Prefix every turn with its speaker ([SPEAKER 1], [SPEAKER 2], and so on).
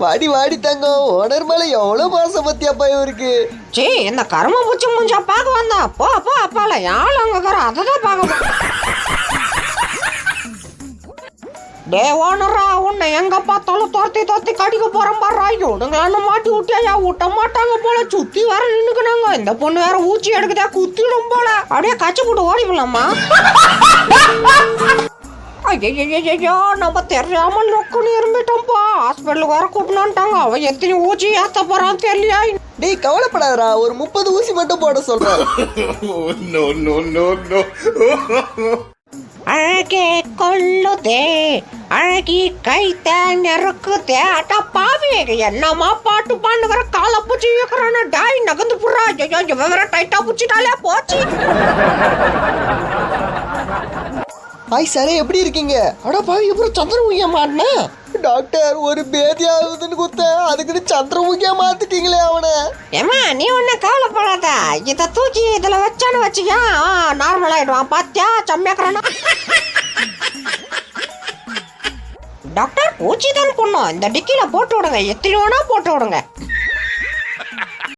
[SPEAKER 1] வாடி வாடி தங்கம், ஓனர் மேல எவ்வளவு பாசம் பத்தியாப்பா இவருக்கு.
[SPEAKER 2] சே இந்த கரும பூச்சி மூஞ்சா பார்க்க வந்தா போ போ அப்பால யாழ் அங்க அததான் பார்க்க. டே ஓனரா, உன்னை எங்க பார்த்தாலும் தோர்த்தி கடிக்க போறோம் பாரு. இவனுங்களான மாட்டி விட்டியா விட்ட மாட்டாங்க போல. சுத்தி வேற நின்னுக்குனாங்க. இந்த பொண்ணு வேற ஊச்சி எடுக்குதா, குத்திடும் போல. அப்படியே கச்சி போட்டு ஓடி போலாமா? ஐயோ, நம்ம தெரியாம நொக்குன்னு இருந்துட்டோம்ப்பா. ஹாஸ்பிட்டலுக்கு வேற கூப்பிட்டு அவன் எத்தனை ஊச்சி ஏத்த போறான் தெரியலையா?
[SPEAKER 1] டேய் கவலைப்படாதடா, ஒரு 30 ஊசி மட்டும் போட சொல்றேன்.
[SPEAKER 2] அழகே கொல்லுதே, அழகி கைத்தான் இருக்குதே. அட்டா பாவி, என்னமா பாட்டு பாண்டுக்கிற காலை பூச்சி வைக்கிறான. டாய் நகர்ந்து புறா. ஐயோ வேற டைட்டா பூச்சிட்டாலே போச்சு.
[SPEAKER 1] ஹாய் சாரே, எப்படி இருக்கீங்க? அடா பாவி, அப்புறம் சந்திரமுகியா மாட்டினா? டாக்டர், ஒரு பேதி ஆகுதுன்னு குத்தேன், அதுக்குன்னு சந்திரமுகியா மாத்திட்டீங்களே அவனை.
[SPEAKER 2] ஏமா நீ ஒண்ணு கவலைப்படாத. இதை தூக்கி இதுல வச்சான்னு வச்சுக்கா நார்மல் ஆயிடுவான். பாத்தியா சம்மியாக்குறானா? டாக்டர் பூச்சி தான் பொண்ணும். இந்த டிக்கில போட்டு விடுங்க, எத்தனை வேணா போட்டு விடுங்க.